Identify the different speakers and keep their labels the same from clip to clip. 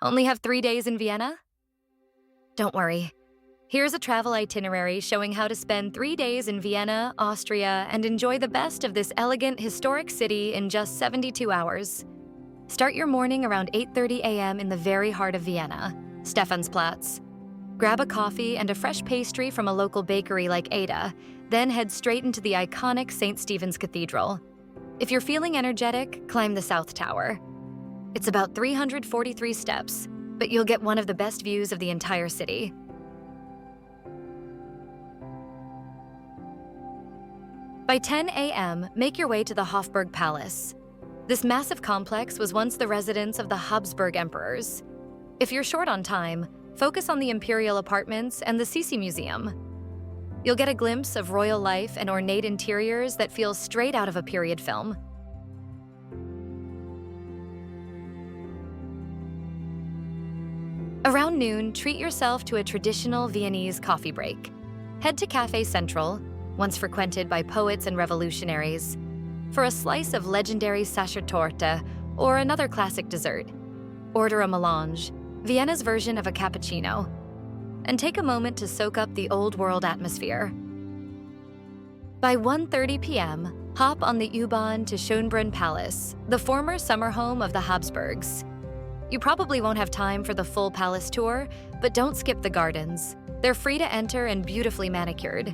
Speaker 1: Only have 3 days in Vienna? Don't worry. Here's a travel itinerary showing how to spend 3 days in Vienna, Austria, and enjoy the best of this elegant, historic city in just 72 hours. Start your morning around 8:30 a.m. in the very heart of Vienna, Stephansplatz. Grab a coffee and a fresh pastry from a local bakery like Ada, then head straight into the iconic St. Stephen's Cathedral. If you're feeling energetic, climb the South Tower. It's about 343 steps, but you'll get one of the best views of the entire city. By 10 a.m., make your way to the Hofburg Palace. This massive complex was once the residence of the Habsburg emperors. If you're short on time, focus on the imperial apartments and the Sisi Museum. You'll get a glimpse of royal life and ornate interiors that feel straight out of a period film. Around noon, treat yourself to a traditional Viennese coffee break. Head to Café Central, once frequented by poets and revolutionaries, for a slice of legendary Sachertorte or another classic dessert. Order a melange, Vienna's version of a cappuccino, and take a moment to soak up the old-world atmosphere. By 1:30 p.m., hop on the U-Bahn to Schönbrunn Palace, the former summer home of the Habsburgs. You probably won't have time for the full palace tour, but don't skip the gardens. They're free to enter and beautifully manicured.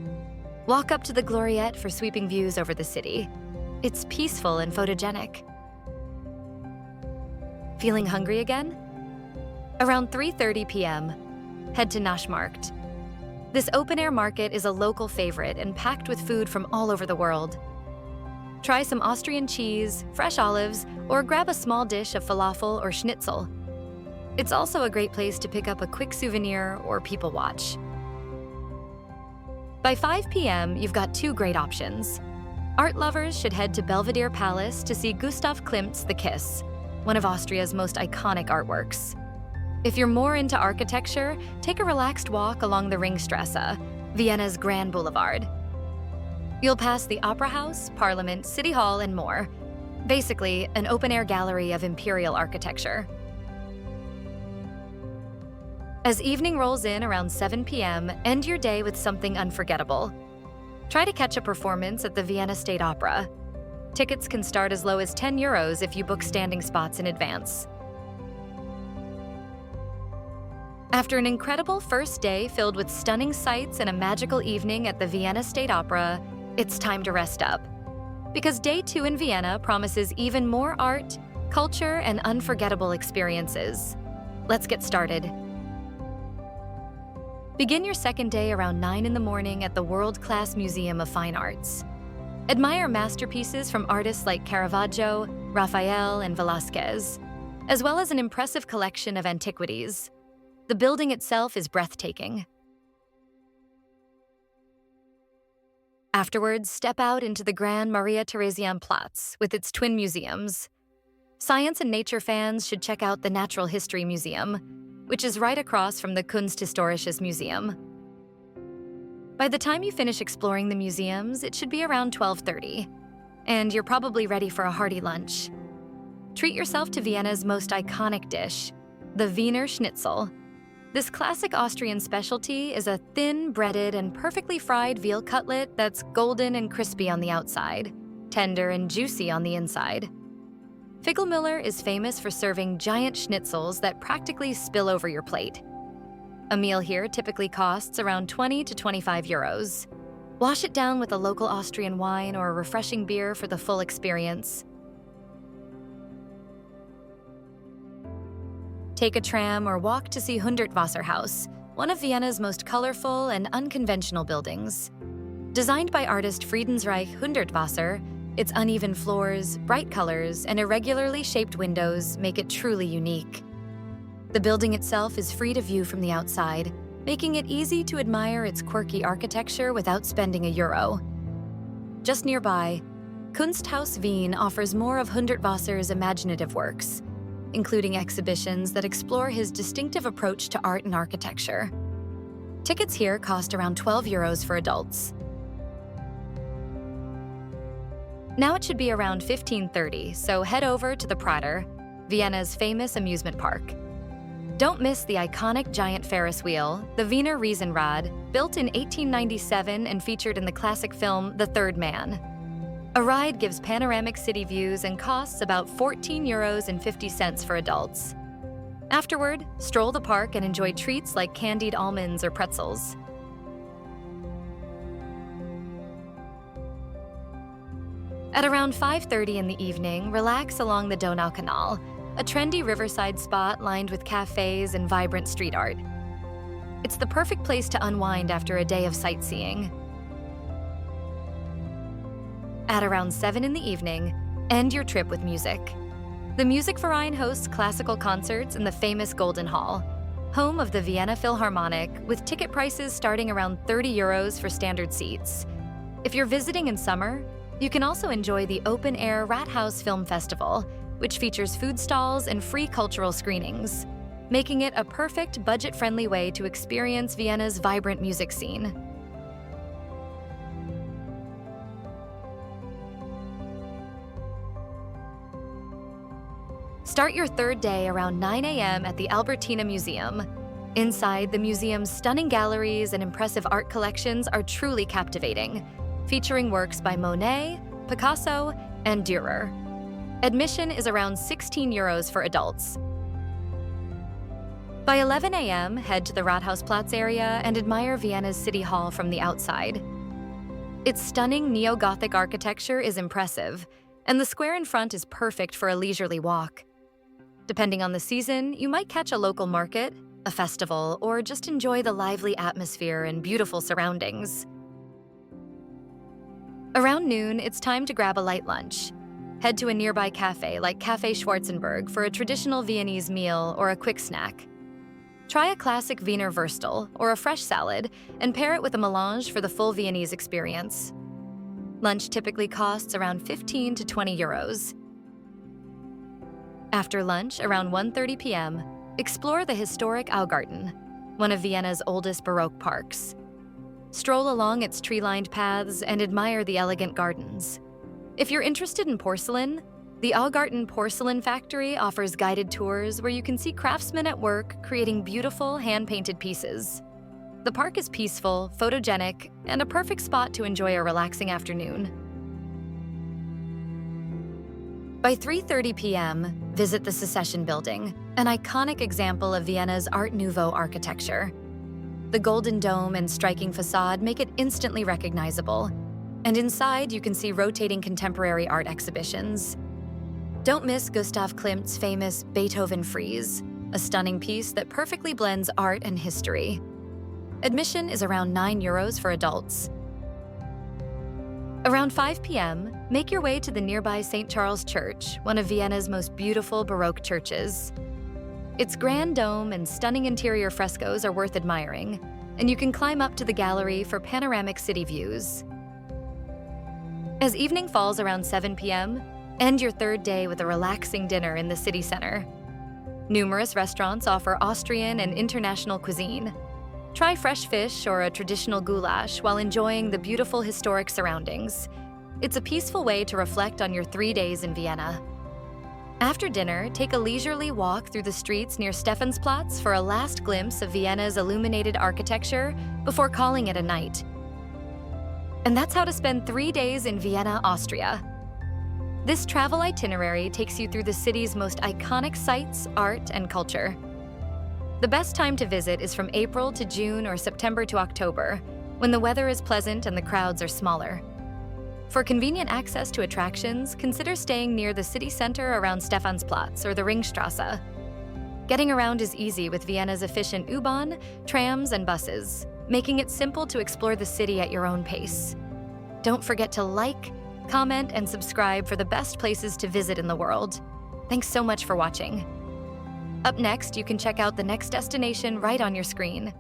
Speaker 1: Walk up to the Gloriette for sweeping views over the city. It's peaceful and photogenic. Feeling hungry again? Around 3:30 p.m., head to Naschmarkt. This open-air market is a local favorite and packed with food from all over the world. Try some Austrian cheese, fresh olives, or grab a small dish of falafel or schnitzel. It's also a great place to pick up a quick souvenir or people watch. By 5 p.m., you've got 2 great options. Art lovers should head to Belvedere Palace to see Gustav Klimt's The Kiss, one of Austria's most iconic artworks. If you're more into architecture, take a relaxed walk along the Ringstrasse, Vienna's Grand Boulevard. You'll pass the Opera House, Parliament, City Hall, and more. Basically, an open-air gallery of imperial architecture. As evening rolls in around 7 p.m., end your day with something unforgettable. Try to catch a performance at the Vienna State Opera. Tickets can start as low as €10 if you book standing spots in advance. After an incredible first day filled with stunning sights and a magical evening at the Vienna State Opera, it's time to rest up. Because day 2 in Vienna promises even more art, culture, and unforgettable experiences. Let's get started. Begin your second day around 9 in the morning at the world-class Museum of Fine Arts. Admire masterpieces from artists like Caravaggio, Raphael, and Velázquez, as well as an impressive collection of antiquities. The building itself is breathtaking. Afterwards, step out into the Grand Maria Theresienplatz with its twin museums. Science and nature fans should check out the Natural History Museum, which is right across from the Kunsthistorisches Museum. By the time you finish exploring the museums, it should be around 12:30, and you're probably ready for a hearty lunch. Treat yourself to Vienna's most iconic dish, the Wiener Schnitzel. This classic Austrian specialty is a thin, breaded, and perfectly fried veal cutlet that's golden and crispy on the outside, tender and juicy on the inside. Figlmüller is famous for serving giant schnitzels that practically spill over your plate. A meal here typically costs around 20 to 25 euros. Wash it down with a local Austrian wine or a refreshing beer for the full experience. Take a tram or walk to see Hundertwasserhaus, one of Vienna's most colorful and unconventional buildings. Designed by artist Friedensreich Hundertwasser, its uneven floors, bright colors, and irregularly shaped windows make it truly unique. The building itself is free to view from the outside, making it easy to admire its quirky architecture without spending €1. Just nearby, Kunsthaus Wien offers more of Hundertwasser's imaginative works, including exhibitions that explore his distinctive approach to art and architecture. Tickets here cost around €12 for adults. Now it should be around 15:30, so head over to the Prater, Vienna's famous amusement park. Don't miss the iconic giant Ferris wheel, the Wiener Riesenrad, built in 1897 and featured in the classic film The Third Man. A ride gives panoramic city views and costs about €14.50 for adults. Afterward, stroll the park and enjoy treats like candied almonds or pretzels. At around 5:30 in the evening, relax along the Donau Canal, a trendy riverside spot lined with cafes and vibrant street art. It's the perfect place to unwind after a day of sightseeing. At around 7 in the evening, end your trip with music. The Musikverein hosts classical concerts in the famous Golden Hall, home of the Vienna Philharmonic, with ticket prices starting around €30 for standard seats. If you're visiting in summer, you can also enjoy the open-air Rathaus Film Festival, which features food stalls and free cultural screenings, making it a perfect budget-friendly way to experience Vienna's vibrant music scene. Start your third day around 9 a.m. at the Albertina Museum. Inside, the museum's stunning galleries and impressive art collections are truly captivating, featuring works by Monet, Picasso, and Dürer. Admission is around €16 for adults. By 11 a.m., head to the Rathausplatz area and admire Vienna's City Hall from the outside. Its stunning neo-Gothic architecture is impressive, and the square in front is perfect for a leisurely walk. Depending on the season, you might catch a local market, a festival, or just enjoy the lively atmosphere and beautiful surroundings. Around noon, it's time to grab a light lunch. Head to a nearby cafe like Café Schwarzenberg for a traditional Viennese meal or a quick snack. Try a classic Wiener Würstel or a fresh salad and pair it with a melange for the full Viennese experience. Lunch typically costs around €15 to €20. After lunch, around 1:30 p.m., explore the historic Augarten, one of Vienna's oldest Baroque parks. Stroll along its tree-lined paths and admire the elegant gardens. If you're interested in porcelain, the Augarten Porcelain Factory offers guided tours where you can see craftsmen at work creating beautiful hand-painted pieces. The park is peaceful, photogenic, and a perfect spot to enjoy a relaxing afternoon. By 3:30 p.m., visit the Secession Building, an iconic example of Vienna's Art Nouveau architecture. The golden dome and striking facade make it instantly recognizable, and inside you can see rotating contemporary art exhibitions. Don't miss Gustav Klimt's famous Beethoven Frieze, a stunning piece that perfectly blends art and history. Admission is around €9 for adults. Around 5 p.m., make your way to the nearby St. Charles Church, one of Vienna's most beautiful Baroque churches. Its grand dome and stunning interior frescoes are worth admiring, and you can climb up to the gallery for panoramic city views. As evening falls around 7 p.m., end your third day with a relaxing dinner in the city center. Numerous restaurants offer Austrian and international cuisine. Try fresh fish or a traditional goulash while enjoying the beautiful historic surroundings. It's a peaceful way to reflect on your 3 days in Vienna. After dinner, take a leisurely walk through the streets near Stephansplatz for a last glimpse of Vienna's illuminated architecture before calling it a night. And that's how to spend 3 days in Vienna, Austria. This travel itinerary takes you through the city's most iconic sights, art, and culture. The best time to visit is from April to June or September to October, when the weather is pleasant and the crowds are smaller. For convenient access to attractions, consider staying near the city center around Stephansplatz or the Ringstrasse. Getting around is easy with Vienna's efficient U-Bahn, trams, and buses, making it simple to explore the city at your own pace. Don't forget to like, comment, and subscribe for the best places to visit in the world. Thanks so much for watching. Up next, you can check out the next destination right on your screen.